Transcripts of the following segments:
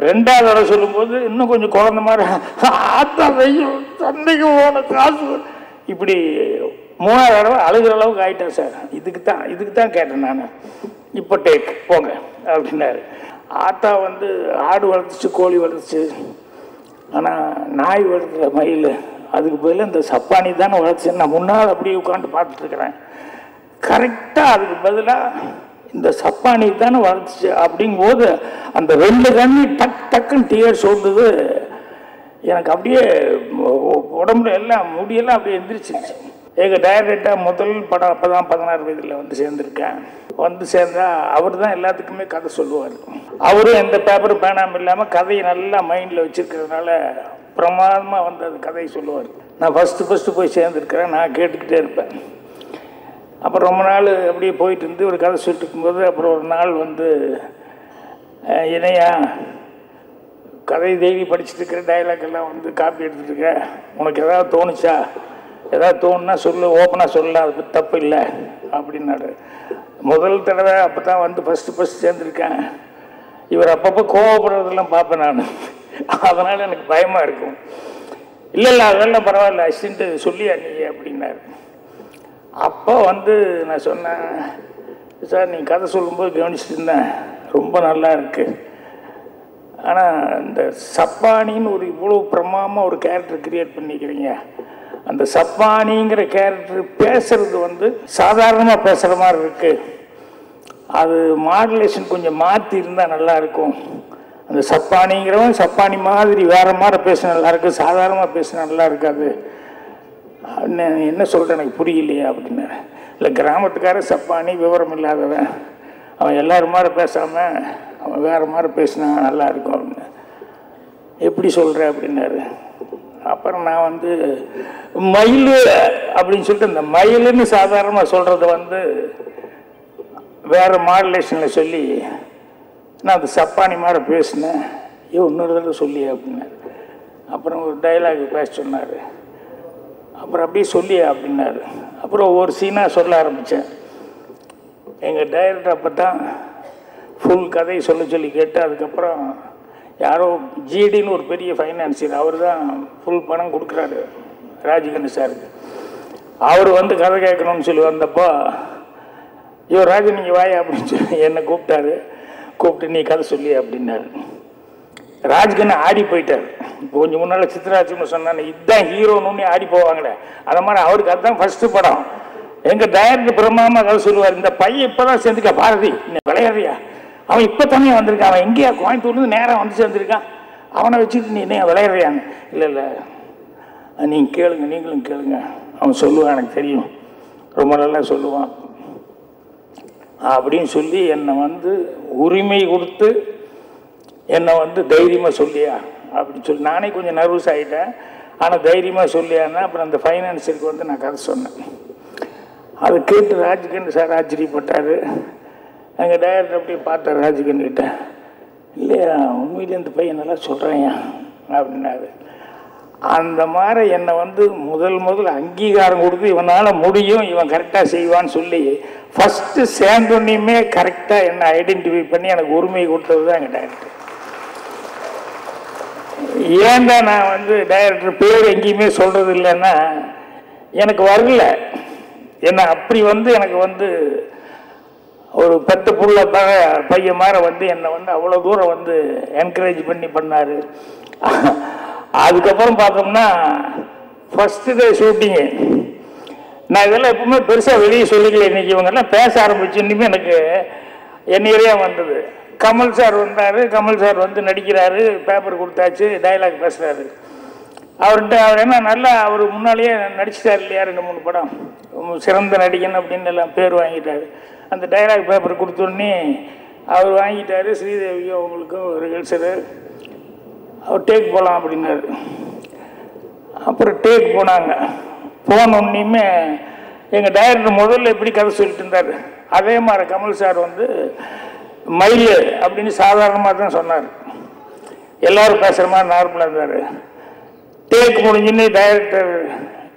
ரெண்டாவது தடவை சொல்லும்போது இன்னும் கொஞ்சம் குழந்த மாதிரி ஆத்தாவையும் சந்தைக்கு போன காசு இப்படி மூணாவது தடவை அழுகிற அளவுக்கு ஆகிட்டேன் சார். இதுக்கு தான் கேட்டேன் நான். இப்போ டேக் போங்க அப்படின்னாரு. ஆத்தா வந்து ஆடு வளர்த்துச்சு, கோழி வளர்த்துச்சு, ஆனால் நாய் வளர்த்துற மயில், அதுக்கு பதில் இந்த சப்பானி தானே வளர்த்துச்சு. நான் முன்னால் அப்படியே உட்காந்து பார்த்துட்ருக்குறேன். கரெக்டாக அதுக்கு பதிலாக இந்த சப்பானி தானே வளர்த்துச்சு அப்படிங்கும்போது அந்த 2 கண்ணி டக்குன்னு டியர்ஸ் ஓடுது. எனக்கு அப்படியே உடம்புல எல்லாம் முடியெல்லாம் அப்படியே எந்திரிச்சிருச்சு. எங்கள் டைரக்டாக முதல் படம் அப்போ தான் 16 வயதில் வந்து சேர்ந்துருக்கேன். வந்து சேர்ந்தா அவர் தான் எல்லாத்துக்குமே கதை சொல்லுவார். அவரும் எந்த பேப்பரும் பேனாமல் இல்லாமல் கதையை நல்லா மைண்டில் வச்சுருக்கிறதுனால பிரமாதமாக வந்து அது கதையை சொல்லுவார். நான் ஃபஸ்ட்டு போய் சேர்ந்துருக்கிறேன். நான் கேட்டுக்கிட்டே இருப்பேன். அப்புறம் ரொம்ப நாள் அப்படியே போயிட்டு இருந்து ஒரு கதை சொல்லிட்டு இருக்கும்போது அப்புறம் ஒரு நாள் வந்து இணையா கதை டெய்லி படிச்சுட்டு இருக்கிற டைலாக் எல்லாம் வந்து காப்பி எடுத்துகிட்டு இருக்க, உனக்கு ஏதாவது தோணுச்சா, ஏதாவது தோணுன்னா சொல்லு, ஓப்பனாக சொல்லலாம், அது பற்றி தப்பு இல்லை அப்படின்னாரு. முதல் தடவை அப்போ தான் வந்து ஃபஸ்ட்டு சேர்ந்துருக்கேன். இவர் அப்பப்போ கோவப்படுறதெல்லாம் பார்ப்பேன் நான். அதனால் எனக்கு பயமாக இருக்கும். இல்லை அதெல்லாம் பரவாயில்ல, அசிஸ்டண்ட்டு சொல்லியா நீ அப்படின்னாரு. அப்போ வந்து நான் சொன்னேன், சார் நீங்கள் கதை சொல்லும்போது கவனிச்சுட்டு இருந்தேன், ரொம்ப நல்லா இருக்குது. ஆனால் இந்த சப்பானின்னு ஒரு இவ்வளோ பிரமாதமாக ஒரு கேரக்டர் கிரியேட் பண்ணிக்கிறீங்க. அந்த சப்பானிங்கிற கேரக்டர் பேசுறது வந்து சாதாரணமாக பேசுகிற மாதிரி இருக்குது. அது மாடுலேஷன் கொஞ்சம் மாற்றி இருந்தால் நல்லாயிருக்கும். அந்த சப்பானிங்கிறவன் சப்பானி மாதிரி வேறு மாதிரி பேச நல்லாயிருக்கு, சாதாரணமாக பேச நல்லா இருக்காது. என்ன சொல்கிறேன் எனக்கு புரியலையே அப்படின்னாரு. இல்லை கிராமத்துக்கார சப்பானி விவரம் இல்லாதவன், அவன் எல்லோரும் மாதிரி பேசாமல் அவன் வேறு மாதிரி பேசினா நல்லாயிருக்கும் அப்படின்னு. எப்படி சொல்கிற அப்படின்னாரு. அப்புறம் நான் வந்து மயில் அப்படின்னு சொல்லிட்டு இந்த மயிலுன்னு சாதாரணமாக சொல்கிறத வந்து வேறு மாடுலேஷனில் சொல்லி நான் அந்த சப்பானி மாதிரி பேசினேன். இன்னொரு தடவை சொல்லி அப்படின்னாரு. அப்புறம் ஒரு டைலாக் பேச சொன்னார். அப்புறம் அப்படியே சொல்லி அப்படின்னாரு. அப்புறம் ஒவ்வொரு சீனாக சொல்ல ஆரம்பித்தேன். எங்கள் டைரக்டர் அப்போ தான் ஃபுல் கதையை சொல்லி கேட்டு அதுக்கப்புறம் யாரோ ஜிடின்னு ஒரு பெரிய ஃபைனான்சியர், அவர் தான் ஃபுல் பணம் கொடுக்குறாரு ராஜகண்ணு சாருக்கு. அவர் வந்து கதை கேட்கணும்னு சொல்லி வந்தப்போ, ஐயோ ராஜு நீங்கள் வாயா அப்படின்னு சொல்லி என்னை கூப்பிட்டு நீ கதை சொல்லி அப்படின்னாரு. ராஜ்கண்ணு ஆடி போயிட்டார். இப்போ கொஞ்சம் முன்னால் சித்ராஜ்னு சொன்னாங்க, இதுதான் ஹீரோன்னு ஆடி போவாங்களே, அதை மாதிரி அவருக்கு அதுதான் ஃபஸ்ட்டு படம். எங்கள் டைரக்டர் பிரமாதமாக கதை சொல்லுவார். இந்த பையன் இப்போ தான் சேர்ந்துக்கா பாரதி, இன்னும் விளையாடுறியா, அவன் இப்போ தானே வந்திருக்கான், அவன் எங்கேயா கோயம்புத்தூர்லேருந்து நேராக வந்து சேர்ந்துருக்கான், அவனை வச்சுட்டு நீ என்ன விளையாடுறியான்னு. இல்லை நீங்கள் கேளுங்க, நீங்களும் கேளுங்க, அவன் சொல்லுவான், எனக்கு தெரியும், ரொம்ப நல்லா சொல்லுவான் அப்படின்னு சொல்லி என்னை வந்து உரிமை கொடுத்து என்னை வந்து தைரியமாக சொல்லியா அப்படின்னு சொல்லி நானே கொஞ்சம் நர்வஸ் ஆகிட்டேன். ஆனால் தைரியமாக சொல்லியான்னா அப்புறம் அந்த ஃபைனான்சியருக்கு வந்து நான் கதை சொன்னேன். அதை கேட்டு ராஜ்கண்ணு சார் ஆச்சரியப்பட்டார். எங்கள் டைரக்டர் அப்படியே பார்த்தார் ராஜ்கண்ணுக்கிட்ட. இல்லையா உண்மையிலே இந்த பையன் நல்லா சொல்கிறேன் அப்படின்னாரு. அந்த மாதிரி என்னை வந்து முதல் அங்கீகாரம் கொடுத்து இவனால் முடியும், இவன் கரெக்டாக செய்வான்னு சொல்லி ஃபஸ்ட்டு சேர்ந்தோன்னையுமே கரெக்டாக என்னை ஐடென்டிஃபை பண்ணி எனக்கு உரிமை கொடுத்தது தான் எங்கள் டைரக்டர். ஏன்டா நான் வந்து டைரக்டர் பேர் எங்கேயுமே சொல்கிறது இல்லைன்னா எனக்கு வரல. ஏன்னா அப்படி வந்து எனக்கு வந்து ஒரு பெத்த புள்ள பையன் மாதிரி வந்து என்னை வந்து அவ்வளோ தூரம் வந்து என்கரேஜ் பண்ணார். அதுக்கப்புறம் பார்த்தோம்னா ஃபஸ்ட்டு டே ஷூட்டிங்கு நான் இதெல்லாம் எப்பவுமே பெருசாக வெளியே சொல்லிக்கல. இன்றைக்கி இவங்கெல்லாம் பேச ஆரம்பிச்சுன்னுமே எனக்கு என்னையே வந்தது. கமல் சார் வந்தார். கமல் சார் வந்து நடிக்கிறாரு, பேப்பர் கொடுத்தாச்சு, டைலாக் பேசுகிறாரு. அவர் என்ன நல்லா அவர் முன்னாலேயே நடிச்சிட்டார் இல்லையா, 2-3 படம் சிறந்த நடிகன் அப்படின்னு எல்லாம் பேர் வாங்கிட்டார். அந்த டைலாக் பேப்பர் கொடுத்தோடனே அவர் வாங்கிட்டார். ஸ்ரீதேவியும் அவங்களுக்கும் ரிஹர்சலு, அவர் டேக் போகலாம் அப்படின்னாரு. அப்புறம் டேக் போனாங்க. போனோன்னையுமே எங்கள் டைரக்டர் முதல்ல எப்படி கதை சொல்லிட்டு இருந்தார், அதே மாதிரி கமல் சார் வந்து மயில் அப்படின்னு சாதாரணமாக தான் சொன்னார். எல்லோரும் பேசுகிற மாதிரி நார்மலாக இருந்தார். டேக் முடிஞ்சுன்னு டைரக்டர்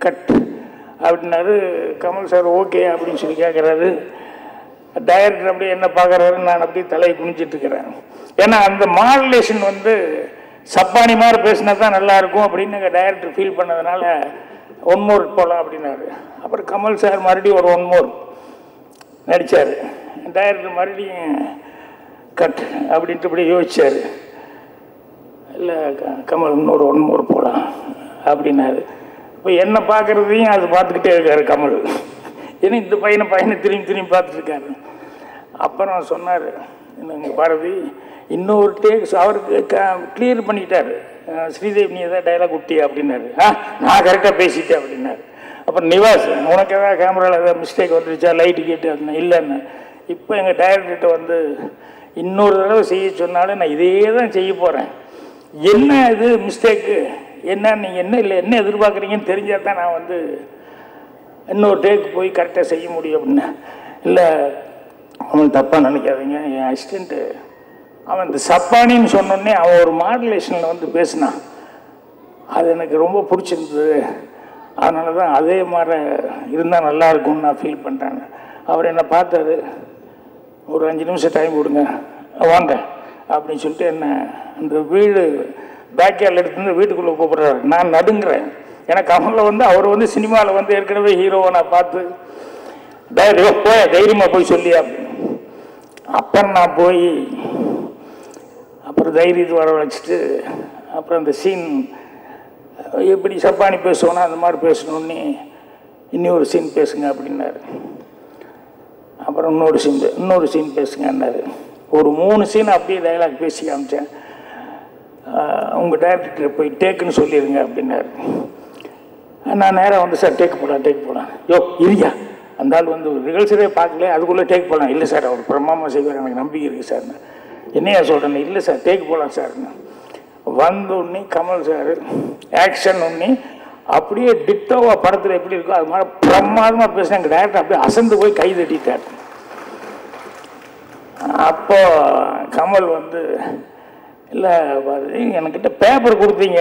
கட் அப்படின்னாரு. கமல் சார் ஓகே அப்படின்னு சொல்லி கேட்குறாரு. டைரக்டர் அப்படியே என்ன பார்க்குறாரு, நான் அப்படியே தலையை குனிஞ்சிட்ருக்கிறேன். ஏன்னா அந்த மாடுலேஷன் வந்து சப்பானி மாதிரி பேசினா தான் நல்லாயிருக்கும் அப்படின்னு எங்கள் டைரக்டர் ஃபீல் பண்ணதுனால ஒன் மோர் போகலாம் அப்படின்னாரு. அப்புறம் கமல் சார் மறுபடியும் ஒரு ஒன் மோர் நடித்தார். டைரக்டர் மறுபடியும் கட் அப்படின்ட்டு இப்படி யோசிச்சார். இல்லை கமல் இன்னொரு ஒன் மோர் போகலாம் அப்படின்னாரு. இப்போ என்னை பார்க்குறதையும் அது பார்த்துக்கிட்டே இருக்கார் கமல். ஏன்னா இந்த பையனை திரும்பி திரும்பி பார்த்துட்ருக்காரு. அப்புறம் சொன்னார், இங்கே பாரதி இன்னொரு டேக்ஸ் அவருக்கு கிளியர் பண்ணிக்கிட்டார். ஸ்ரீதேவி நீ எதாவது டைலாக் விட்டியா அப்படின்னாரு. நான் கரெக்டாக பேசிட்டேன் அப்படின்னாரு. அப்புறம் நிவாஸ் உனக்கு எதாவது கேமராவில் ஏதாவது மிஸ்டேக் வந்துருச்சா லைட்டு கேட்டு அப்படின்னா இல்லைன்னு. இப்போ எங்கள் டைரக்டர்கிட்ட வந்து இன்னொரு தடவை செய்ய சொன்னாலும் நான் இதே தான் செய்ய போகிறேன், என்ன இது மிஸ்டேக்கு என்ன நீங்கள் என்ன இல்லை என்ன எதிர்பார்க்குறீங்கன்னு தெரிஞ்சால் தான் நான் வந்து இன்னொரு டேக்கு போய் கரெக்டாக செய்ய முடியும் அப்படின்னா. இல்லை அவன் தப்பாக நினைக்காதீங்க, என் அசிஸ்டண்ட்டு அவன் இந்த சப்பானின்னு சொன்னோடனே அவன் ஒரு மாடுலேஷனில் வந்து பேசினான், அது எனக்கு ரொம்ப பிடிச்சிருந்தது, அதனால தான் அதே மாதிரி இருந்தால் நல்லாயிருக்கும்னு நான் ஃபீல் பண்ணுறேன். அவர் என்னை பார்த்தாரு, ஒரு 5 நிமிஷம் டைம் கொடுங்க வாங்க அப்படின்னு சொல்லிட்டு என்ன அந்த வீடு பேக்யார்டில் எடுத்துருந்து வீட்டுக்குள்ளே கூப்பிட்றாரு. நான் நடுங்குறேன். ஏன்னா கமலில் வந்து அவர் வந்து சினிமாவில் வந்து ஏற்கனவே ஹீரோவை நான் பார்த்து தைரியமாக போய் சொல்லி அப்படின்னு. அப்புறம் நான் போய் அப்புறம் தைரியத்தை வரவழைச்சிட்டு அப்புறம் அந்த சீன் எப்படி சப்பானி பேசுவோன்னா அந்த மாதிரி பேசணுன்னு இன்னொரு சீன் பேசுங்க அப்படின்னாரு. அப்புறம் இன்னொரு சீன் பேசுங்கன்னாரு. ஒரு 3 சீன் அப்படியே டைலாக் பேசி காமிச்சேன். உங்கள் டைரக்டர் போய் டேக்குன்னு சொல்லிடுங்க அப்படின்னாரு. நான் நேராக வந்து சார் டேக் போகலாம் யோ இல்லையா அந்த ஆள் வந்து ரிஹர்சலே பார்க்கல அதுக்குள்ளே டேக் போகலாம். இல்லை சார் அவர் பிரமாமா செய்வார் எனக்கு நம்பிக்கை இருக்குது சார்னு. என்னையா சொல்கிறேன்னு இல்லை சார் டேக் போகலாம் சார்னு. வந்தோடனே கமல் சார் ஆக்ஷன் ஒன்னி அப்படியே டிட்டோவா படத்தில் எப்படி இருக்கோ அது மாதிரி பிரமாதமாக பேசினா எங்கள் டேரக்டர் அப்படியே அசந்து போய் கை தட்டிட்டார். அப்போ கமல் வந்து இல்லை என்கிட்ட பேப்பர் கொடுத்தீங்க,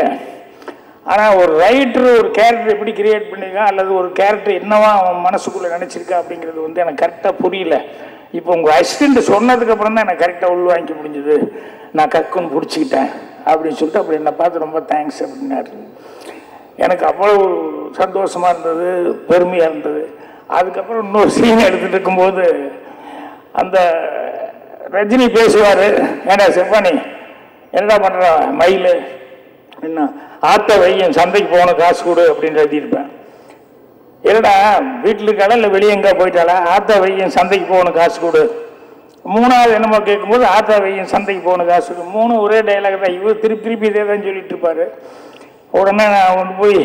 ஆனால் ஒரு ரைட்டர் ஒரு கேரக்டர் எப்படி கிரியேட் பண்ணியிருக்கான் அல்லது ஒரு கேரக்டர் என்னவா அவன் மனசுக்குள்ளே நினச்சிருக்கா அப்படிங்கிறது வந்து எனக்கு கரெக்டாக புரியல. இப்போ உங்கள் அசிஸ்டண்ட் சொன்னதுக்கப்புறம் தான் எனக்கு கரெக்டாக உள்வாங்கிக்க முடிஞ்சுது, நான் கக்குன்னு பிடிச்சிக்கிட்டேன் அப்படின்னு சொல்லிட்டு அப்படி என்னை பார்த்து ரொம்ப தேங்க்ஸ் அப்படின்னாரு. எனக்கு அவ்வளோ சந்தோஷமாக இருந்தது, பெருமையாக இருந்தது. அதுக்கப்புறம் இன்னொரு சீன் எடுத்துகிட்டு இருக்கும்போது அந்த ரஜினி பேசுவார், ஏன்னா செப்பானி என்னடா பண்ணுற மயில் என்ன ஆத்த வையன் சந்தைக்கு போன காசு கொடு அப்படின்னு எழுதியிருப்பேன். என்னடா வீட்டில் இருக்காளா இல்லை வெளியே எங்கே போயிட்டாளா, ஆத்த வையன் சந்தைக்கு போன காசு கொடு. 3வது என்னமோ கேட்கும்போது ஆத்தா வையன் சந்தைக்கு போன காசு கொடு. 3 ஒரே டைலாக் தான். இவர் திருப்பி இதே தான் சொல்லிட்டு இருப்பார். உடனே நான் வந்து போய்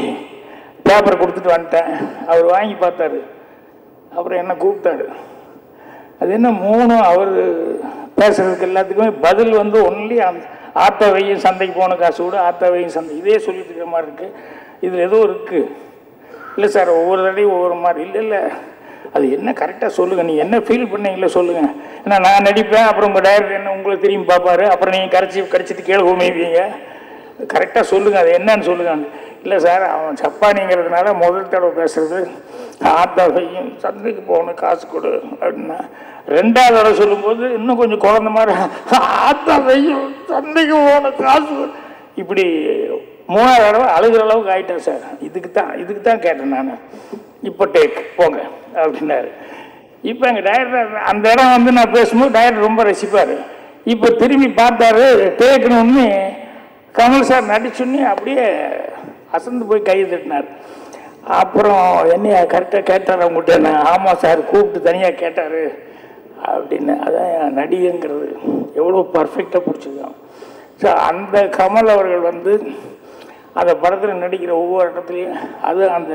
பேப்பரை கொடுத்துட்டு வந்துட்டேன். அவர் வாங்கி பார்த்தாரு. அப்புறம் என்ன கூப்பிட்டாரு. அது என்ன 3 அவர் பேசுறதுக்கு எல்லாத்துக்குமே பதில் வந்து ஒன்லி ஆத்த வையும் சந்தைக்கு போன காசு கூட ஆத்த வையும் சந்தை இதே சொல்லிட்டு இருக்கிற மாதிரி இருக்குது. இதில் ஏதோ இருக்குது. இல்லை சார் ஒவ்வொரு தடையும் ஒவ்வொரு மாதிரி. இல்லை அது என்ன கரெக்டாக சொல்லுங்கள், நீங்கள் என்ன ஃபீல் பண்ணீங்களோ சொல்லுங்கள். ஏன்னா நான் நடிப்பேன், அப்புறம் உங்கள் டைரக்டர் என்ன உங்களை திரும்பி பார்ப்பாரு, அப்புறம் நீங்கள் கடிச்சிட்டு கீழே உமைவீங்க. கரெக்டாக சொல்லுங்கள், அது என்னன்னு சொல்லுங்கள். இல்லை சார் அவன் சப்பானிங்கிறதுனால முதல் தடவை பேசுறது ஆத்தா வையும் சந்தைக்கு போகணும் காசு கொடு அப்படின்னா. 2வது தடவை சொல்லும்போது இன்னும் கொஞ்சம் குழந்த மாதிரி ஆத்தா வையும் சந்தைக்கு போகணும் காசு. இப்படி 3வது தடவை அழுகிற அளவுக்கு ஆகிட்டேன் சார். இதுக்கு தான் கேட்டேன் நான். இப்போ டேக் போங்க அப்படின்னாரு. இப்போ எங்கள் டைரக்டர் அந்த இடம் வந்து நான் பேசும்போது டைரக்டர் ரொம்ப ரசிப்பார். இப்போ திரும்பி பார்த்தாரு டேக்குன்னு கமல் சார் நடிச்சுன்னு அப்படியே அசந்து போய் கை தட்டினார். அப்புறம் என்னையா கரெக்டாக கேட்டார் அவங்ககிட்ட. ஆமாம் சார் கூப்பிட்டு தனியாக கேட்டார் அப்படின்னு. அதான் நடிகைங்கிறது எவ்வளோ பர்ஃபெக்டாக பிடிச்சிருக்கான். ஸோ அந்த கமல் அவர்கள் வந்து அந்த படத்தில் நடிக்கிற ஒவ்வொரு இடத்துலையும் அது அந்த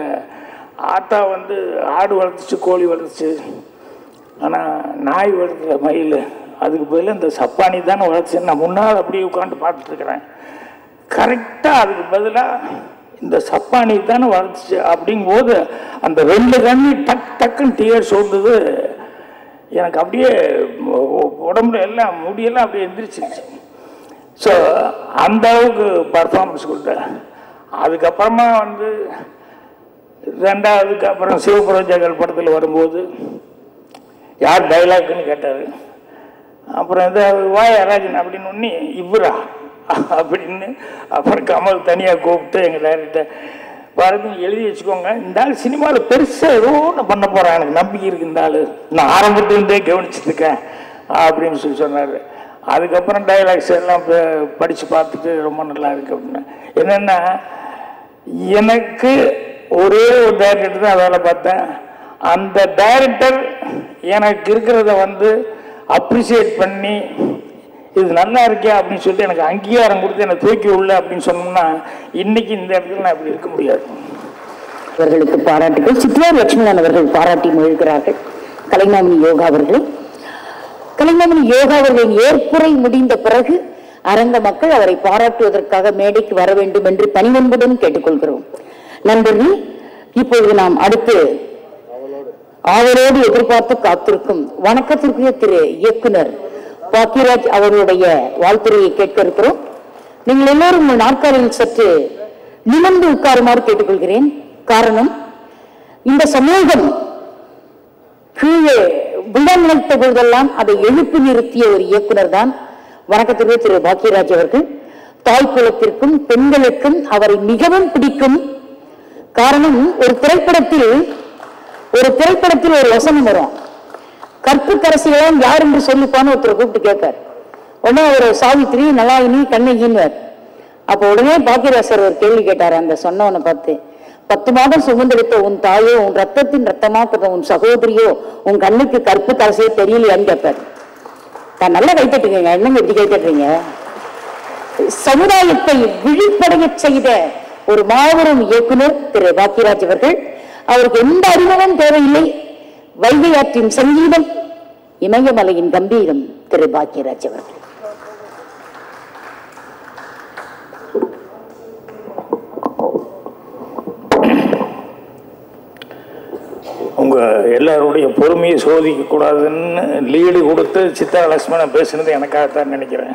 ஆத்தா வந்து ஆடு வளர்த்துச்சு கோழி வளர்த்துச்சு, ஆனால் நாய் வளர்த்துற மயில் அதுக்கு பதில் இந்த சப்பானி தானே வளர்த்துச்சு. நான் முன்னால் அப்படியே உட்காந்து பார்த்துட்ருக்குறேன். கரெக்டாக அதுக்கு பதிலாக இந்த சப்பானி தானே வளர்த்துச்சு அப்படிங்கும்போது அந்த 2 கண்ணி டக்குன்னு டியர்ஸ் ஓடுது. எனக்கு அப்படியே உடம்புல எல்லாம் முடியெல்லாம் அப்படியே எந்திரிச்சிருச்சு. ஸோ அந்த அளவுக்கு பர்ஃபார்மன்ஸ் கொடுத்தேன். அதுக்கப்புறமா வந்து 2வதுக்கு அப்புறம் சிவபுரஜாக்கள் படத்தில் வரும்போது யார் டைலாக்னு கேட்டார். அப்புறம் இது வாயா ராஜன் அப்படின்னு ஒன்று இவரா அப்படின்னு அப்புறம் கமல் தனியாக கூப்பிட்டு எங்கள் டைரக்டர் பாருங்க எழுதி வச்சுக்கோங்க, இந்த ஆள் சினிமாவில் பெருசாக ஏதோ ஒன்று பண்ண போகிறான், எனக்கு நம்பிக்கை இருக்கு, இந்த ஆள் நான் ஆரம்பத்துலேருந்தே கவனிச்சுட்டு இருக்கேன் அப்படின்னு சொல்லி சொன்னார். அதுக்கப்புறம் டைலாக்ஸ் எல்லாம் படித்து பார்த்துட்டு ரொம்ப நல்லா இருக்கு அப்படின்னு. என்னென்னா எனக்கு ஒரே ஒரு டைரக்டர் தான் வேலை பார்த்தேன். அந்த டைரக்டர் எனக்கு இருக்கிறத வந்து அப்ரிசியேட் பண்ணி இது நல்லா இருக்கே அப்படின்னு சொல்லிட்டு எனக்கு அங்கீகாரம் கொடுத்து என்னை தூக்கி உள்ள அப்படின்னு சொன்னோம்னா இன்னைக்கு இந்த இடத்துல நான் இப்படி இருக்க முடியாது. அவர்களுக்கு பாராட்டுகள். சித்தியார் லட்சுமணன் அவர்கள் பாராட்டி மொழிகிறார்கள். கலைமாமணி யோகா அவர்கள். கலைமாமணி யோகா அவர்களின் ஏற்புரை முடிந்த பிறகு அரங்க மக்கள் அவரை பாராட்டுவதற்காக மேடைக்கு வர வேண்டும் என்று பணிவன்புடன் கேட்டுக்கொள்கிறோம். நண்பர்கள், இப்பொழுது நாம் அடுத்து ஆவலோடு எதிர்பார்த்து காத்திருக்கும் வணக்கத்திற்குரிய திரு இயக்குனர் பாக்கியராஜ் அவர்களுடைய வாழ்த்துறையை கேட்க இருக்கிறோம். நீங்கள் எல்லோரும் உங்கள் நாற்காலியில் சற்று நிமிர்ந்து உட்காருமாறு கேட்டுக்கொள்கிறேன். காரணம், இந்த சமூகம் கீழே விழா நினைத்த பொழுதெல்லாம் அதை எழுப்பி நிறுத்திய ஒரு இயக்குனர் தான் வணக்கத்திற்கு திரு பாக்கியராஜ் அவர்கள். தாய்க்குலத்திற்கும் பெண்களுக்கும் அவரை மிகவும் பிடிக்கும். காரணம், ஒரு திரைப்படத்தில் ஒரு வசனம் வரும், கற்பு கரசியெல்லாம் யார் என்று சொல்லிப்பான்னு ஒருத்தர் கூப்பிட்டு கேட்பார். உடனே ஒரு சாவித்திரி, நலாயினி, கண்ணகின்வார். அப்போ உடனே பாக்கியராஜர் ஒரு கேள்வி கேட்டார் அந்த சொன்னவனை பார்த்து, 10 மாதம் சுமந்தெடுத்த உன் தாயோ, உன் ரத்தத்தின் ரத்தமாக்குற உன் சகோதரியோ, உன் கண்ணுக்கு கற்பு கரசியே தெரியலையான்னு கேட்பார். தான் நல்லா கைத்தட்டுங்க, என்னங்க இப்படி கைத்தட்டுறீங்க? சமுதாயத்தை விழிப்படைய செய்த ஒரு மாபெரும் இயக்குனர் திரு பாக்கியராஜ் அவர்கள். அவருக்கு எந்த அறிமுகம் தேவையில்லை. வைகை ஆற்றின் சங்கீதம், இமயமலையின் கம்பீரம் திரு பாக்கியராஜ் அவர்கள். உங்க எல்லாருடைய பொறுமையை சோதிக்க கூடாதுன்னு லீடு கொடுத்து சித்ரா லட்சுமணன் பேசுனது எனக்காகத்தான் நினைக்கிறேன்.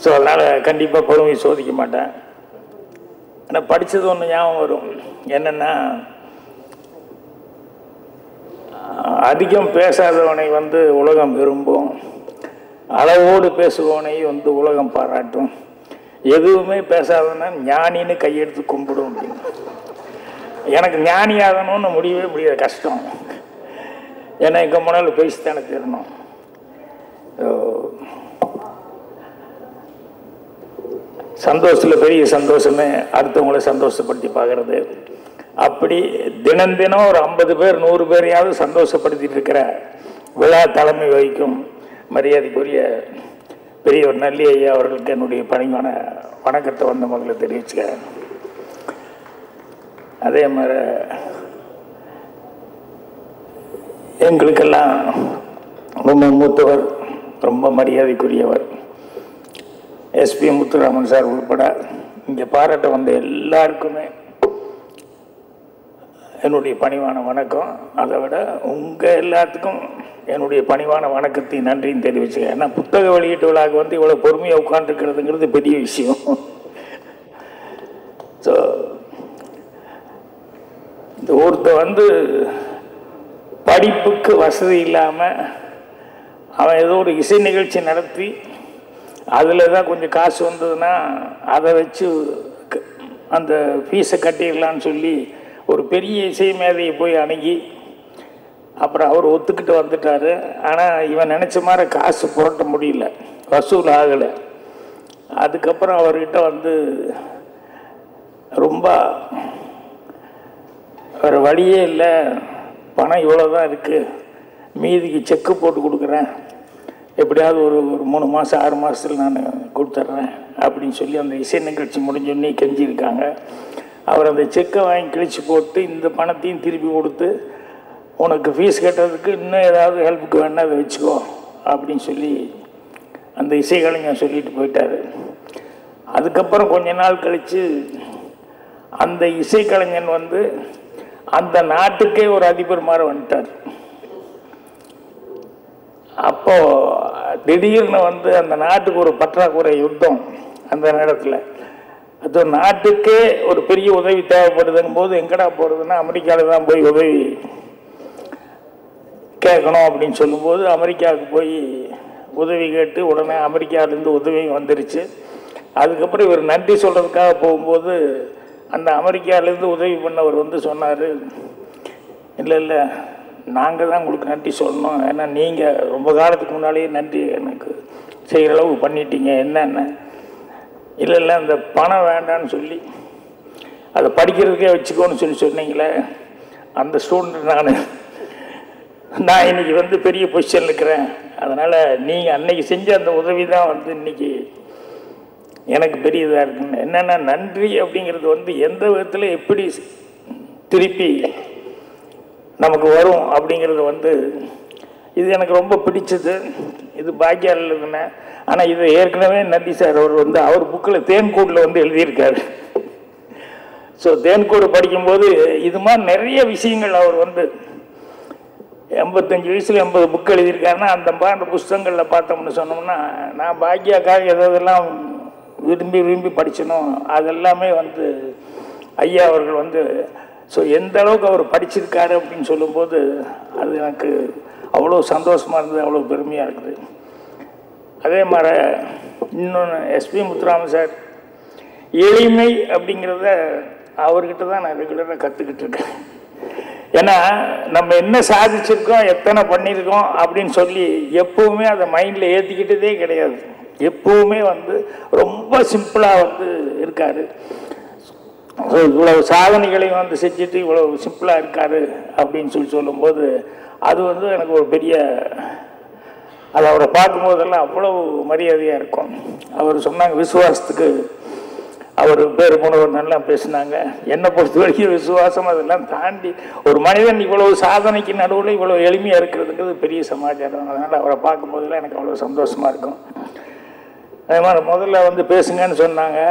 ஸோ அதனால கண்டிப்பாக பொறுமையை சோதிக்க மாட்டேன். ஆனால் படித்தது ஒன்று ஞாபகம் வரும். என்னென்னா, அதிகம் பேசாதவனை வந்து உலகம் விரும்பும், அளவோடு பேசுபவனை வந்து உலகம் பாராட்டும், எதுவுமே பேசாதவனா ஞானின்னு கையெடுத்து கும்பிடும் அப்படின்னு. எனக்கு ஞானி ஆகணும்னு முடியவே முடியாது, கஷ்டம். ஏன்னா எங்கே போனாலும் பேசித்தானே தீரணும். சந்தோஷத்தில் பெரிய சந்தோஷமே அடுத்தவங்களை சந்தோஷப்படுத்தி பார்க்கறது. அப்படி தினம் தினம் ஒரு 50 பேர் 100 பேரையாவது சந்தோஷப்படுத்திட்டு இருக்கிற விழா தலைமை வகிக்கும் மரியாதைக்குரிய பெரியவர் நல்லி ஐயா அவர்களுக்கு என்னுடைய பணிவான வணக்கத்தை வந்த முதல்ல தெரிவிச்சுக்கிறேன். அதே மாதிரி எங்களுக்கெல்லாம் ரொம்ப மூத்தவர், ரொம்ப மரியாதைக்குரியவர் எஸ்பி முத்துராமன் சார் உள்பட இங்கே பாராட்ட வந்த எல்லாருக்குமே என்னுடைய பணிவான வணக்கம். அதை விட உங்கள் எல்லாத்துக்கும் என்னுடைய பணிவான வணக்கத்தையும் நன்றியும் தெரிவிச்சுக்கேன். ஏன்னா புத்தக வெளியீட்டு விழாவுக்கு வந்து இவ்வளோ பொறுமையாக உட்காந்துருக்கிறதுங்கிறது பெரிய விஷயம். ஸோ இந்த ஒருத்த வந்து படிப்புக்கு வசதி இல்லாமல் அவன் ஏதோ ஒரு இசை நிகழ்ச்சி நடத்தி அதில் தான் கொஞ்சம் காசு வந்ததுன்னா அதை வச்சு அந்த ஃபீஸை கட்டிடலான்னு சொல்லி ஒரு பெரிய இசை மேதையை போய் அணுகி அப்புறம் அவர் ஒத்துக்கிட்டு வந்துட்டார். ஆனால் இவன் நினச்ச மாதிரி காசு புரட்ட முடியல, வசூல் ஆகலை. அதுக்கப்புறம் அவர்கிட்ட வந்து ரொம்ப வேறு வழியே இல்லை, பணம் இவ்வளோ தான் இருக்குது, மீதிக்கு செக்கு போட்டு கொடுக்குறேன், எப்படியாவது ஒரு 3 மாதம் 6 மாதத்தில் நான் கொடுத்துட்றேன் அப்படின்னு சொல்லி அந்த இசை நிகழ்ச்சி முடிஞ்சோடனே கெஞ்சிருக்காங்க. அவர் அந்த செக்கை வாங்கி கிழிச்சு போட்டு இந்த பணத்தையும் திருப்பி கொடுத்து, உனக்கு ஃபீஸ் கட்டுறதுக்கு இன்னும் ஏதாவது ஹெல்ப்புக்கு வேணால் அதை வச்சுக்கோ அப்படின்னு சொல்லி அந்த இசைக்கலைஞர் சொல்லிட்டு போயிட்டார். அதுக்கப்புறம் கொஞ்ச நாள் கழித்து அந்த இசைக்கலைஞன் வந்து அந்த நாட்டுக்கே ஒரு அதிபர் மாதிரி வந்துட்டார். அப்போது திடீர்னு வந்து அந்த நாட்டுக்கு ஒரு பற்றாக்குறை யுத்தம் அந்த நேரத்தில், அது நாட்டுக்கே ஒரு பெரிய உதவி தேவைப்படுதுங்கும் போது எங்கடா போகிறதுன்னா அமெரிக்காவில் தான் போய் உதவி கேட்கணும் அப்படின்னு சொல்லும்போது அமெரிக்காவுக்கு போய் உதவி கேட்டு உடனே அமெரிக்காவிலேருந்து உதவி வந்துருச்சு. அதுக்கப்புறம் இவர் நன்றி சொல்கிறதுக்காக போகும்போது அந்த அமெரிக்காவிலேருந்து உதவி பண்ணவர் வந்து சொன்னார், இல்லை நாங்கள் தான் உங்களுக்கு நன்றி சொல்லணும், ஏன்னா நீங்கள் ரொம்ப காலத்துக்கு முன்னாலேயே நன்றி எனக்கு செய்கிற அளவு பண்ணிட்டீங்க. என்னென்ன இல்லை அந்த பணம் வேண்டான்னு சொல்லி அதை படிக்கிறதுக்கே வச்சுக்கோன்னு சொல்லி சொன்னீங்களே, அந்த ஸ்டூடெண்ட் நான் இன்றைக்கி வந்து பெரிய பொசிஷனில் இருக்கிறேன். அதனால் நீங்கள் அன்னைக்கு செஞ்ச அந்த உதவி தான் வந்து இன்றைக்கி எனக்கு பெரிய இதாக இருக்குன்னு. என்னென்னா நன்றி அப்படிங்கிறது வந்து எந்த விதத்தில் எப்படி திருப்பி நமக்கு வரும் அப்படிங்கிறது வந்து இது எனக்கு ரொம்ப பிடிச்சது. இது பாக்கியம் இல்லைதுன்னு. ஆனால் இதை ஏற்கனவே நந்தி சார் அவர் வந்து அவர் புக்கில் தேன்கூடில் வந்து எழுதியிருக்காரு. ஸோ தேன்கூடு படிக்கும்போது இது மாதிரி நிறைய விஷயங்கள் அவர் வந்து 85 வயசில் 80 புக் எழுதியிருக்காருன்னா அந்த மாதிரி புஸ்தகங்களில் பார்த்தோம்னு சொன்னோம்னா நான் பாக்கியாக்காக எதெல்லாம் விரும்பி படிச்சனோ அதெல்லாமே வந்து ஐயா அவர்கள் வந்து ஸோ எந்த அளவுக்கு அவர் படிச்சிருக்காரு அப்படின்னு சொல்லும்போது அது எனக்கு அவ்வளோ சந்தோஷமாக இருந்தது, அவ்வளோ பெருமையாக இருக்குது. அதே மாதிரி இன்னொன்று எஸ்பி முத்துராமன் சார் எளிமை அப்படிங்கிறத அவர்கிட்ட தான் நான் ரெகுலராக கற்றுக்கிட்டு இருக்கேன். ஏன்னா நம்ம என்ன சாதிச்சிருக்கோம் எத்தனை பண்ணியிருக்கோம் அப்படின்னு சொல்லி எப்பவுமே அதை மைண்டில் ஏற்றிக்கிட்டதே கிடையாது. எப்பவுமே வந்து ரொம்ப சிம்பிளாக வந்து இருக்கார். இவ்வளவு சாதனைகளையும் வந்து செஞ்சுட்டு இவ்வளவு சிம்பிளாக இருக்கார் அப்படின்னு சொல்லி சொல்லும்போது அது வந்து எனக்கு ஒரு பெரிய அதை அவரை பார்க்கும்போதெல்லாம் அவ்வளவு மரியாதையாக இருக்கும். அவர் சொன்னாங்க விசுவாசத்துக்கு அவர் பேர் போனவர் நல்லா பேசினாங்க. என்னை பொறுத்த வரைக்கும் விசுவாசம் அதெல்லாம் தாண்டி ஒரு மனிதன் இவ்வளவு சாதனைக்கு நடுவில் இவ்வளவு எளிமையாக இருக்கிறதுங்கிறது பெரிய சமாச்சாரம். அதனால் அவரை பார்க்கும்போதெல்லாம் எனக்கு அவ்வளோ சந்தோஷமாக இருக்கும். அதே மாதிரி முதல்ல வந்து பேசுங்கன்னு சொன்னாங்க.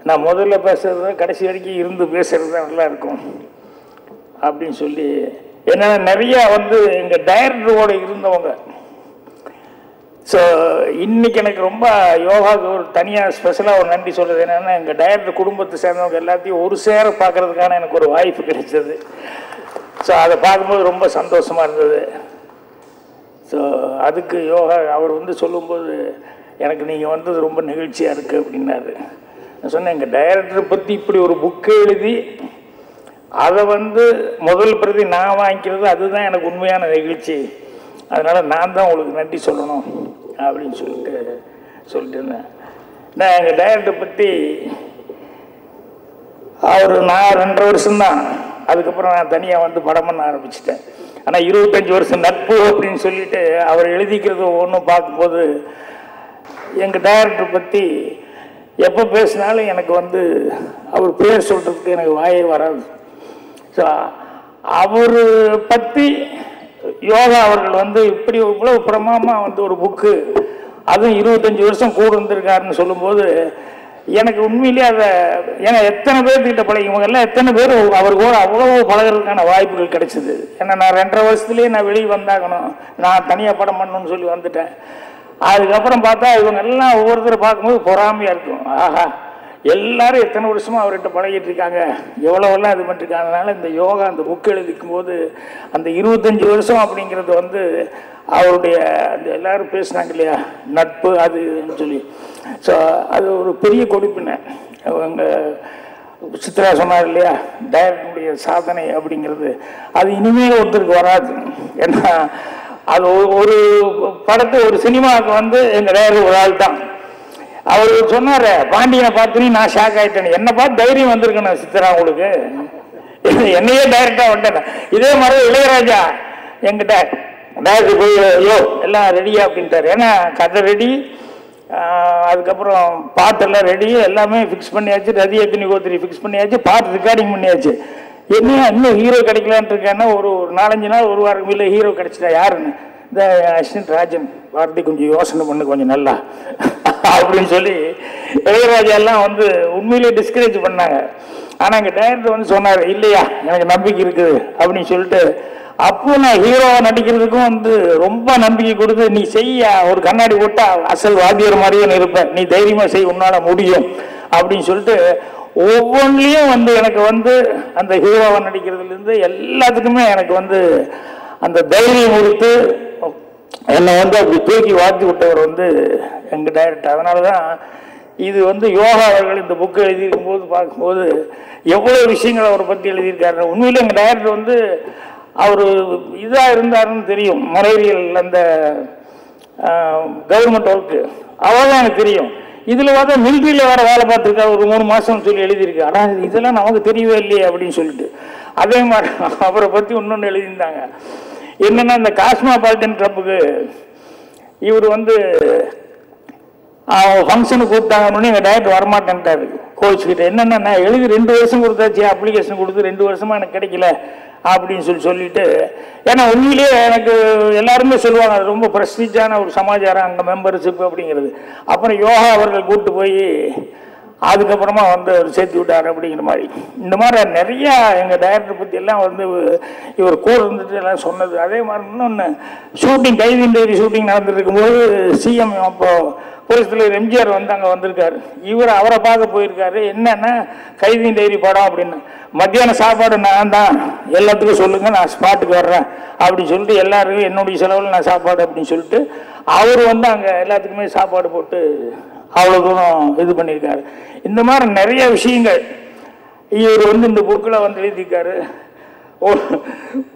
நான் முதல்ல பேசுறது கடைசி வரைக்கும் இருந்து பேசுகிறது தான் நல்லா இருக்கும் அப்படின்னு சொல்லி என்னென்னா நிறையா வந்து எங்கள் டைரக்டரோடு இருந்தவங்க. ஸோ இன்றைக்கி எனக்கு ரொம்ப யோகாவுக்கு ஒரு தனியாக ஸ்பெஷலாக ஒரு நன்றி சொல்கிறது என்னென்னா எங்கள் டைரக்டர் குடும்பத்தை சேர்ந்தவங்க எல்லாத்தையும் ஒரு சேர பார்க்குறதுக்கான எனக்கு ஒரு வாய்ப்பு கிடைச்சது. ஸோ அதை பார்க்கும்போது ரொம்ப சந்தோஷமாக இருந்தது. ஸோ அதுக்கு யோகா அவர் வந்து சொல்லும்போது எனக்கு நீங்கள் வந்தது ரொம்ப நிகழ்ச்சியாக இருக்குது அப்படின்னாரு. நான் சொன்னேன் எங்கள் டைரக்டரை பற்றி இப்படி ஒரு புக்கு எழுதி அதை வந்து முதல் பிரதி நான் வாங்கிக்கிறது அதுதான் எனக்கு உண்மையான நிகழ்ச்சி. அதனால் நான் தான் உங்களுக்கு நன்றி சொல்லணும் அப்படின்னு சொல்லிட்டு இருந்தேன். நான் எங்கள் டைரக்டரை பற்றி நான் 2.5 வருஷம்தான், அதுக்கப்புறம் நான் தனியாக வந்து படம் பண்ண ஆரம்பிச்சிட்டேன். ஆனால் 25 வருஷம் நட்பு அப்படின்னு சொல்லிட்டு அவர் எழுதிக்கிறது ஒன்றும் பார்க்கும்போது எங்கள் டைரக்டரை பற்றி எப்போ பேசினாலும் எனக்கு வந்து அவர் பேர் சொல்கிறதுக்கு எனக்கு வாயே வராது. ஸோ அவர் பற்றி யோகா அவர்கள் வந்து இப்படி இவ்வளவு பிரமாதமாக வந்து ஒரு புக்கு அதுவும் 25 வருஷம் கூட இருந்திருக்காருன்னு சொல்லும்போது எனக்கு உண்மையிலேயே அதை ஏன்னா எத்தனை பேர்கிட்ட பழகிவங்க எல்லாம் எத்தனை பேர் அவர் கூட அவ்வளோ பழகிறதுக்கான வாய்ப்புகள் கிடைச்சிது. ஏன்னா நான் 2.5 வருஷத்துலேயே நான் வெளியே வந்தாகணும், நான் தனியாக படம் பண்ணணும்னு சொல்லி வந்துட்டேன். அதுக்கப்புறம் பார்த்தா இவங்க எல்லாம் ஒவ்வொருத்தரை பார்க்கும்போது பொறாமையாக இருக்கும். ஆஹா எல்லாரும் எத்தனை வருஷமாக அவர்கிட்ட பழகிட்டு இருக்காங்க, எவ்வளோவெல்லாம் இது பண்ணிருக்காங்க. அதனால் இந்த யோகா அந்த புக் எழுதிக்கும் போது அந்த 25 வருஷம் அப்படிங்கிறது வந்து அவருடைய அந்த எல்லாரும் பேசினாங்க இல்லையா நட்பு அதுன்னு சொல்லி. ஸோ அது ஒரு பெரிய கொடுப்பினை. அவங்க சித்ரா சொன்னார் இல்லையா டைரக்டருடைய சாதனை அப்படிங்கிறது அது இனிமேல் ஒருத்தருக்கு வராது. ஏன்னா அது ஒரு படத்தை ஒரு சினிமாவுக்கு வந்து எங்கள் டைரக்டர் ஒரு ஆள் தான். அவர் சொன்னார் பாண்டியனை பார்த்துனே நான் ஷாக் ஆகிட்டேன், என்னை பார்த்து தைரியம் வந்திருக்கேன் சித்ரா உங்களுக்கு, என்னையே டைரக்டாக வந்துட்டேன். இதே மாதிரி இளையராஜா எங்கிட்ட டைரக்டர் போய் ஐயோ எல்லாம் ரெடியா அப்படின்ட்டார். ஏன்னா கதை ரெடி, அதுக்கப்புறம் பாட்டெல்லாம் ரெடி, எல்லாமே ஃபிக்ஸ் பண்ணியாச்சு, ரதி எத்தனி கோத்திரி ஃபிக்ஸ் பண்ணியாச்சு, பாட்டு ரெக்கார்டிங் பண்ணியாச்சு. என்ன இன்னும் ஹீரோ கிடைக்கலான்ட்டு இருக்கேன்னா ஒரு 4-5 நாள் ஒரு வாரம் இல்லை ஹீரோ கிடைச்சிட்டா யாருன்னு இந்த அசிஸ்டன்ட் ராஜன் பாரதி கொஞ்சம் யோசனை பண்ணு கொஞ்சம் நல்லா அப்படின்னு சொல்லி இளையராஜா எல்லாம் வந்து உண்மையிலே டிஸ்கரேஜ் பண்ணாங்க. ஆனால் எங்கள் டைரக்டர் வந்து சொன்னார் இல்லையா எனக்கு நம்பிக்கை இருக்குது அப்படின்னு சொல்லிட்டு அப்போ நான் ஹீரோவை நடிக்கிறதுக்கும் வந்து ரொம்ப நம்பிக்கை கொடுத்து நீ செய்ய ஒரு கண்ணாடி போட்டா அசல் வாத்தியார் மாதிரியே இருப்பேன், நீ தைரியமாக செய் உன்னால முடியும் அப்படின்னு சொல்லிட்டு ஒவ்வொன்றிலையும் வந்து எனக்கு வந்து அந்த ஹீரோவை நடிக்கிறதுலேருந்து எல்லாத்துக்குமே எனக்கு வந்து அந்த தைரியம் கொடுத்து என்னை வந்து அப்படி தூக்கி வாத்தி விட்டவர் வந்து எங்கள் டைரக்டர். அதனால தான் இது வந்து யோகா அவர்கள் இந்த புக்கு எழுதியிருக்கும் போது பார்க்கும்போது எவ்வளோ விஷயங்கள் அவரை பற்றி எழுதியிருக்காரு. உண்மையில் எங்கள் டைரக்டர் வந்து அவர் இதாக இருந்தாருன்னு தெரியும், மலேரியல் அந்த கவர்மெண்ட் ஒர்க்கு அவ்வளோதான் எனக்கு தெரியும். இதில் பார்த்தா மிலிட்ரியில் வேறு வேலை பார்த்துருக்காரு ஒரு 3 மாதம்னு சொல்லி எழுதியிருக்கு. ஆனால் இதெல்லாம் நமக்கு தெரியவே இல்லையே அப்படின்னு சொல்லிட்டு அதே மாதிரி அவரை பற்றி இன்னொன்று எழுதியிருந்தாங்க. என்னென்னா இந்த காஸ்மாபாலிட்டன் கிளப்புக்கு இவர் வந்து ஃபங்க்ஷனுக்கு கூப்பிட்டாங்கன்னு எங்கள் டைரக்டர் வரமாட்டேன்ட்டாரு கோச்சுக்கிட்ட. என்னென்னா நான் எழுதி 2 வருஷம் கொடுத்தாச்சு, அப்ளிகேஷன் கொடுத்து 2 வருஷமாக எனக்கு கிடைக்கல அப்படின்னு சொல்லிட்டு, ஏன்னா உண்மையிலேயே எனக்கு எல்லாருமே சொல்லுவாங்க அது ரொம்ப ப்ரெஸ்டீஜான ஒரு சமாச்சாரம் அங்கே மெம்பர்ஷிப் அப்படிங்கிறது. அப்புறம் யோகா அவர்கள் கூப்பிட்டு போய் அதுக்கப்புறமா வந்து அவர் சேர்த்து விட்டார் அப்படிங்கிற மாதிரி. இந்த மாதிரி நிறையா எங்கள் டைரக்டர் பற்றி எல்லாம் வந்து இவர் கூட இருந்துட்டு எல்லாம் சொன்னது. அதே மாதிரி இன்னொன்று ஷூட்டிங் கைதின் டைரி ஷூட்டிங் நடந்துட்டு இருக்கும்போது சிஎம் அப்போது புரட்சித் தலைவர் எம்ஜிஆர் வந்து அங்கே வந்திருக்காரு. இவர் அவரை பார்க்க போயிருக்காரு. என்னன்னா கைதின் டைரி படம் அப்படின்னு, மத்தியான சாப்பாடு நான் தான் எல்லாத்துக்கும் சொல்லுங்கள் நான் ஸ்பாட்டுக்கு வர்றேன் அப்படின்னு சொல்லிட்டு எல்லாருக்கும் என்னுடைய செலவில் நான் சாப்பாடு அப்படின்னு சொல்லிட்டு அவர் வந்து அங்கே எல்லாத்துக்குமே சாப்பாடு போட்டு அவ்வளோ தூரம் இது பண்ணியிருக்காரு. இந்த மாதிரி நிறைய விஷயங்கள் இவர் வந்து இந்த புக்கில் வந்து எழுதியிருக்காரு.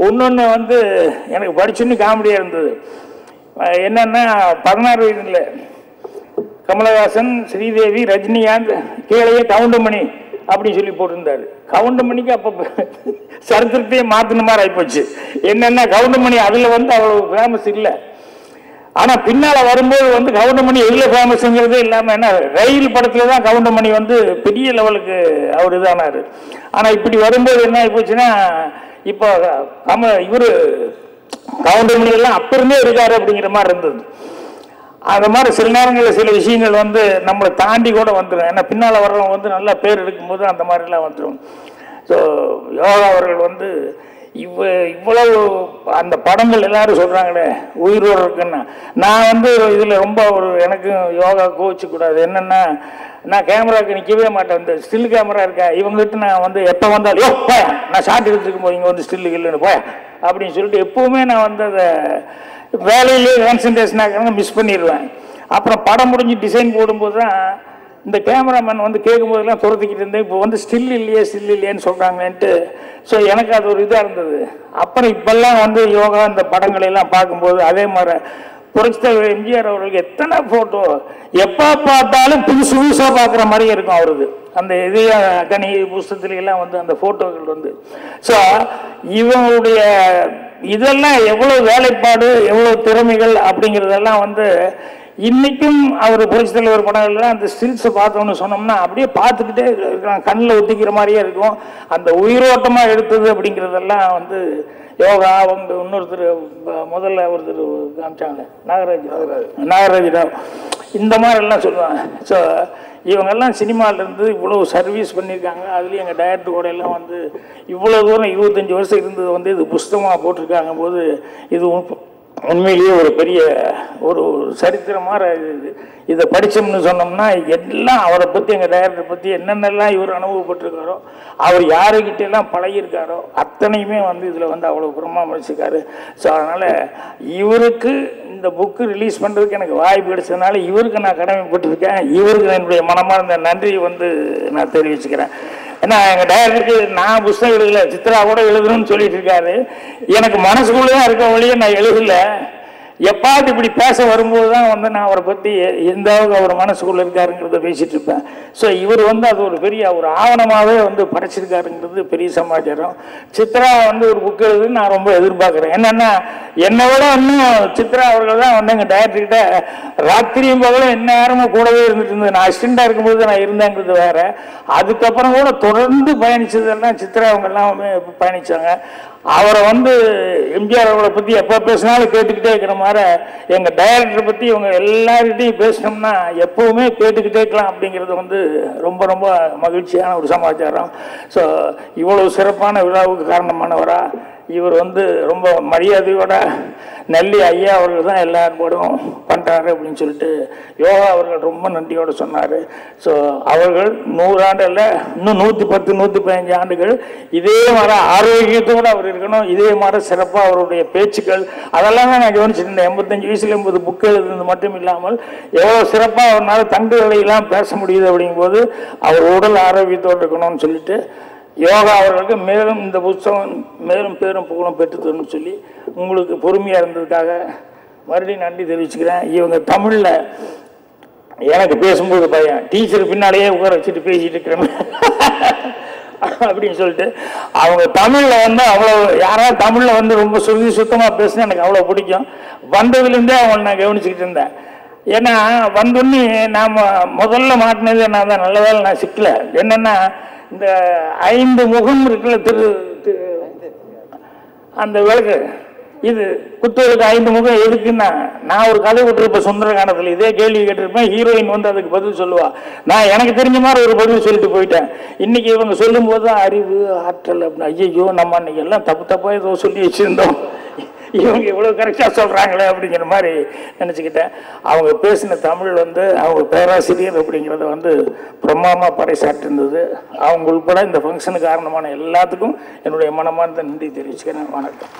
ஒன்று வந்து எனக்கு படிச்சுன்னு காமெடியாக இருந்தது. என்னென்னா 16 வயதில் கமலஹாசன், ஸ்ரீதேவி, ரஜினிகாந்த் கீழே கவுண்டமணி அப்படின்னு சொல்லி போட்டிருந்தார். கவுண்டமணிக்கு அப்போ சரித்திரத்தையே மாற்றின மாதிரி ஆகிப்போச்சு. என்னென்னா கவுண்டமணி அதில் வந்து அவ்வளோ ஃபேமஸ் இல்லை. ஆனால் பின்னால் வரும்போது வந்து கவுண்டமணி எதில் ஃபேமஸுங்கிறதே இல்லாமல், ஏன்னா ரயில் படத்தில் தான் கவுண்டமணி வந்து பெரிய லெவலுக்கு அவர் இதானார். ஆனால் இப்படி வரும்போது என்ன ஆகிப்போச்சுன்னா இப்போ இவர் கவுண்டமணி எல்லாம் அப்போ இருந்தே இருக்காரு அப்படிங்கிற மாதிரி இருந்தது. அந்த மாதிரி சில நேரங்களில் சில விஷயங்கள் வந்து நம்மளை தாண்டி கூட வந்துடும். ஏன்னா பின்னால் வர்றவங்க வந்து நல்லா பேர் எடுக்கும்போது அந்த மாதிரிலாம் வந்துடும். ஸோ யோகா அவர்கள் வந்து இவ்வளவு அந்த படங்கள் எல்லாரும் சொல்கிறாங்களே உயிரோடு இருக்குன்னா, நான் வந்து இதில் ரொம்ப எனக்கு யோகா கோச்சிக்கூடாது. என்னென்னா நான் கேமராவுக்கு நிற்கவே மாட்டேன். இந்த ஸ்டில் கேமரா இருக்கா இவங்ககிட்ட நான் வந்து எப்போ வந்தாலும் போய நான் ஷார்ட் எடுத்துருக்கும் போது இங்கே வந்து ஸ்டில்லு இல்லைன்னு போய அப்படின்னு சொல்லிட்டு எப்போவுமே நான் வந்து அதை வேலையிலேயே கான்சன்ட்ரேஷன் ஆகிறாங்க மிஸ் பண்ணிடுவேன். அப்புறம் படம் முடிஞ்சு டிசைன் போடும்போது தான் இந்த கேமராமேன் வந்து கேட்கும்போதெல்லாம் துரத்திக்கிட்டு இருந்தேன். இப்போ வந்து ஸ்டில் இல்லையேன்னு சொல்கிறாங்கன்ட்டு. ஸோ எனக்கு அது ஒரு இதாக இருந்தது. அப்புறம் இப்போல்லாம் வந்து யோகா இந்த படங்களெல்லாம் பார்க்கும்போது அதே மாதிரி புரட்சித் தலைவர் எம்ஜிஆர் அவர்களுக்கு எத்தனை ஃபோட்டோ எப்போ பார்த்தாலும் புதுசாக பார்க்குற மாதிரியே இருக்கும் அவருக்கு. அந்த இதய கனி புஸ்தகத்துலாம் வந்து அந்த ஃபோட்டோக்கள் வந்து. ஸோ இவங்களுடைய இதெல்லாம் எவ்வளோ வேலைப்பாடு எவ்வளோ திறமைகள் அப்படிங்கிறதெல்லாம் வந்து இன்றைக்கும் அவர் புரட்சித் தலைவர் படங்கள்லாம் அந்த ஸ்டில்ஸை பார்த்தோன்னு சொன்னோம்னா அப்படியே பார்த்துக்கிட்டே கண்ணில் ஒத்திக்கிற மாதிரியே இருக்கும். அந்த உயிரோட்டமாக எடுத்தது அப்படிங்கிறதெல்லாம் வந்து யோகா அவங்க இன்னொருத்தர் முதல்ல ஒருத்தர் காமிச்சாங்க நாகராஜ் ராவ் இந்த மாதிரிலாம் சொல்லுவாங்க. ஸோ இவங்கெல்லாம் சினிமாவிலேருந்து இவ்வளோ சர்வீஸ் பண்ணியிருக்காங்க. அதுலேயும் எங்கள் டைரக்டர் கூட எல்லாம் வந்து இவ்வளோ தூரம் 25 வருஷம் இருந்தது வந்து இது புஸ்தகமாக போட்டிருக்காங்க போது இது உண்மையிலேயே ஒரு பெரிய ஒரு சரித்திரமாக இதை படித்தோம்னு சொன்னோம்னா எல்லாம் அவரை பற்றி எங்கள் டைரக்டரை பற்றி என்னென்னலாம் இவர் அனுபவப்பட்டிருக்காரோ அவர் யாருக்கிட்டெல்லாம் பழகியிருக்காரோ அத்தனையுமே வந்து இதில் வந்து அவ்வளோ பராமரிச்சிருக்காரு. ஸோ அதனால் இவருக்கு இந்த புக்கு ரிலீஸ் பண்ணுறதுக்கு எனக்கு வாய்ப்பு கிடைச்சதுனால இவருக்கு நான் கடமைப்பட்டிருக்கேன். இவருக்கு என்னுடைய மனமார்ந்த நன்றியை வந்து நான் தெரிவிச்சுக்கிறேன். ஏன்னா எங்கள் டைரக்டருக்கு நான் புஸ்தகம் எழுதலை, சித்ரா கூட எழுதணும்னு சொல்லிட்டு இருக்காரு. எனக்கு மனசுக்குள்ளே தான் இருக்க வழியே நான் எழுதலை. எப்பாவது இப்படி பேச வரும்போது தான் வந்து நான் அவரை பற்றி எந்த அளவுக்கு அவர் மனசுக்குள்ளே இருக்காருங்கிறத பேசிகிட்டு இருப்பேன். ஸோ இவர் வந்து அது ஒரு பெரிய ஒரு ஆவணமாகவே வந்து படைச்சிருக்காருங்கிறது பெரிய சமாச்சாரம். சித்ரா வந்து ஒரு புக் எழுதுன்னு நான் ரொம்ப எதிர்பார்க்குறேன். என்னென்னா என்னை விட இன்னும் சித்ரா அவர்கள் தான் வந்து எங்கள் டைரக்டர்கிட்ட ராத்திரியும் பகலும் என்ன நேரமும் கூடவே இருந்துட்டு இருந்தது. நான் அசிஸ்டண்டாக இருக்கும்போது நான் இருந்தேங்கிறது வேறு. அதுக்கப்புறம் கூட தொடர்ந்து பயணித்ததெல்லாம் சித்ரா அவங்கெல்லாம் பயணித்தாங்க. அவரை வந்து எம்ஜிஆர் அவரை பற்றி எப்போ பேசினாலும் கேட்டுக்கிட்டே இருக்கிற மாதிரி எங்கள் டைரக்டரை பற்றி இவங்க எல்லார்கிட்டையும் பேசினோம்னா எப்போவுமே கேட்டுக்கிட்டே இருக்கலாம் அப்படிங்கிறது வந்து ரொம்ப ரொம்ப மகிழ்ச்சியான ஒரு சமாச்சாரம். ஸோ இவ்வளோ சிறப்பான விழாவுக்கு காரணமானவராக இவர் வந்து ரொம்ப மரியாதையோட நல்லி ஐயா அவர்கள் தான் எல்லா ஏற்பாடும் பண்ணுறாரு அப்படின்னு சொல்லிட்டு யோகா அவர்கள் ரொம்ப நன்றியோடு சொன்னார். ஸோ அவர்கள் 100 ஆண்டில் இன்னும் 110 115 ஆண்டுகள் இதே மாதிரி ஆரோக்கியத்தோடு அவர் இருக்கணும். இதே மாதிரி சிறப்பாக அவருடைய பேச்சுக்கள் அதெல்லாம் தான் நான் கவனிச்சிருந்தேன். 85 வயசுல 80 புக்கு எழுதுனது மட்டும் இல்லாமல் எவ்வளோ சிறப்பாக அவரால் தண்டுகளையெல்லாம் பேச முடியுது அப்படிங்கும்போது அவர் உடல் ஆரோக்கியத்தோடு இருக்கணும்னு சொல்லிட்டு யோகா அவர்களுக்கு மேலும் இந்த புத்தகம் மேலும் பேரும் புகழும் பெற்றுத்தரணும்னு சொல்லி உங்களுக்கு பொறுமையாக இருந்ததுக்காக மறுபடியும் நன்றி தெரிவிச்சுக்கிறேன். இவங்க தமிழில் எனக்கு பேசும்போது பையன் டீச்சர் பின்னாலேயே உட்கார வச்சுட்டு பேசிட்டு இருக்கிறேன் அப்படின்னு சொல்லிட்டு அவங்க தமிழில் வந்து அவ்வளோ யாராவது தமிழில் வந்து ரொம்ப சுத்தமாக பேசுனா எனக்கு அவ்வளோ பிடிக்கும். வந்ததுலேருந்தே அவங்களை நான் கவனிச்சுக்கிட்டு இருந்தேன். ஏன்னா வந்தோடனே நாம் முதல்ல மாட்டினது நான் தான் நல்ல வேலை நான் சிக்கல. என்னென்னா இந்த 5 முகம் இருக்குல்ல அந்த விளக்கு இது குத்துவலுக்கு 5 முகம் எதுக்குன்னா நான் ஒரு கதை விட்டுருப்பேன் சுந்தரகாண்டத்தில் இதே கேள்வி கேட்டிருப்பேன். ஹீரோயின் வந்து அதுக்கு பதில் சொல்லுவா. நான் எனக்கு தெரிஞ்ச மாதிரி ஒரு பதில் சொல்லிட்டு போயிட்டேன். இன்னைக்கு இவங்க சொல்லும் போது அறிவு ஆற்றல் அப்படின்னு ஐயோ நம்ம அன்னைக்கு எல்லாம் தப்பாக ஏதோ சொல்லி வச்சுருந்தோம் இவங்க இவ்வளோ கரெக்டாக சொல்கிறாங்களே அப்படிங்கிற மாதிரி நினச்சிக்கிட்டேன். அவங்க பேசின தமிழ் வந்து அவங்க பேராசிரியர் அப்படிங்கிறத வந்து பிரமாதமாக பறைசாற்றிருந்தது. அவங்க உள்பட இந்த ஃபங்க்ஷனுக்கு காரணமான எல்லாத்துக்கும் என்னுடைய மனமார்ந்த நன்றி தெரிவிச்சுக்கிறேன். வணக்கம்.